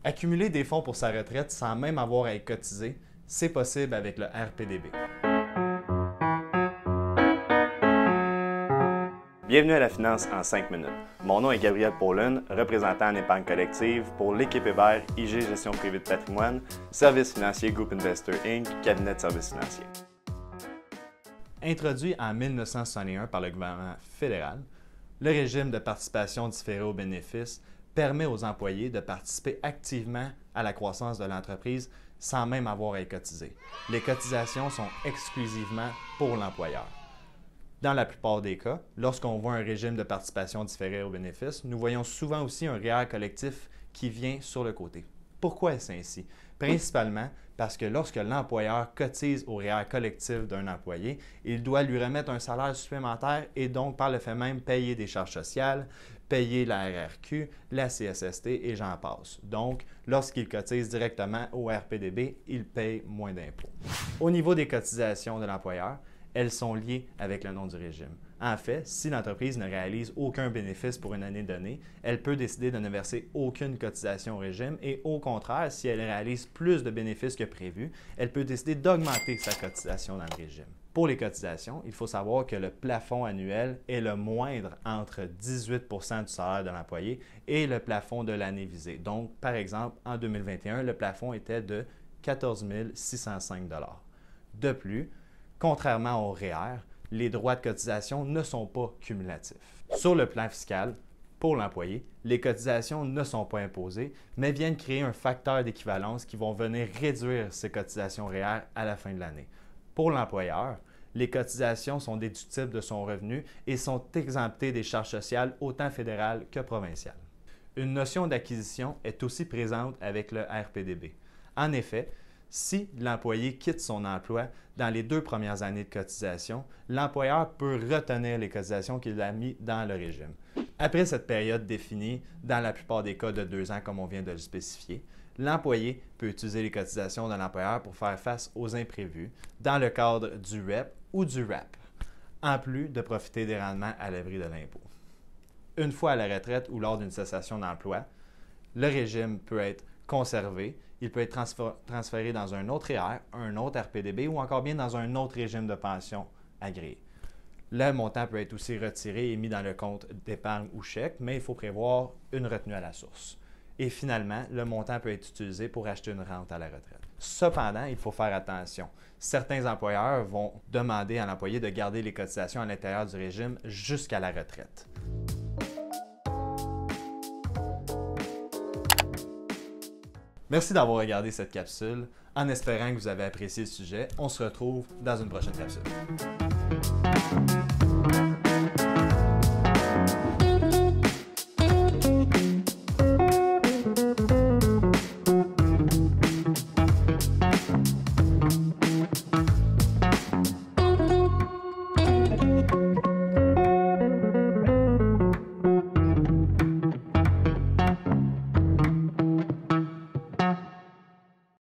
Accumuler des fonds pour sa retraite sans même avoir à y cotiser, c'est possible avec le RPDB. Bienvenue à la finance en 5 minutes. Mon nom est Gabriel Paulin, représentant en épargne collective pour l'équipe Hébert, IG Gestion privée de patrimoine, Service financier Group Investor Inc., cabinet de services financiers. Introduit en 1961 par le gouvernement fédéral, le régime de participation différée aux bénéfices permet aux employés de participer activement à la croissance de l'entreprise sans même avoir à y cotiser. Les cotisations sont exclusivement pour l'employeur. Dans la plupart des cas, lorsqu'on voit un régime de participation différée aux bénéfices, nous voyons souvent aussi un REER collectif qui vient sur le côté. Pourquoi est-ce ainsi? Principalement parce que lorsque l'employeur cotise au REER collectif d'un employé, il doit lui remettre un salaire supplémentaire et donc par le fait même payer des charges sociales, payer la RRQ, la CSST et j'en passe. Donc, lorsqu'il cotise directement au RPDB, il paye moins d'impôts. Au niveau des cotisations de l'employeur, elles sont liées avec le nom du régime. En fait, si l'entreprise ne réalise aucun bénéfice pour une année donnée, elle peut décider de ne verser aucune cotisation au régime et au contraire, si elle réalise plus de bénéfices que prévu, elle peut décider d'augmenter sa cotisation dans le régime. Pour les cotisations, il faut savoir que le plafond annuel est le moindre entre 18 % du salaire de l'employé et le plafond de l'année visée. Donc, par exemple, en 2021, le plafond était de 14 605 $. De plus, contrairement au REER, les droits de cotisation ne sont pas cumulatifs. Sur le plan fiscal, pour l'employé, les cotisations ne sont pas imposées, mais viennent créer un facteur d'équivalence qui vont venir réduire ces cotisations REER à la fin de l'année. Pour l'employeur, les cotisations sont déductibles de son revenu et sont exemptées des charges sociales autant fédérales que provinciales. Une notion d'acquisition est aussi présente avec le RPDB. En effet, si l'employé quitte son emploi dans les 2 premières années de cotisation, l'employeur peut retenir les cotisations qu'il a mises dans le régime. Après cette période définie, dans la plupart des cas de 2 ans comme on vient de le spécifier, l'employé peut utiliser les cotisations de l'employeur pour faire face aux imprévus dans le cadre du REP ou du RAP, en plus de profiter des rendements à l'abri de l'impôt. Une fois à la retraite ou lors d'une cessation d'emploi, le régime peut être conservé, il peut être transféré dans un autre REER, un autre RPDB ou encore bien dans un autre régime de pension agréé. Le montant peut être aussi retiré et mis dans le compte d'épargne ou chèque, mais il faut prévoir une retenue à la source. Et finalement, le montant peut être utilisé pour acheter une rente à la retraite. Cependant, il faut faire attention. Certains employeurs vont demander à l'employé de garder les cotisations à l'intérieur du régime jusqu'à la retraite. Merci d'avoir regardé cette capsule. En espérant que vous avez apprécié le sujet, on se retrouve dans une prochaine capsule.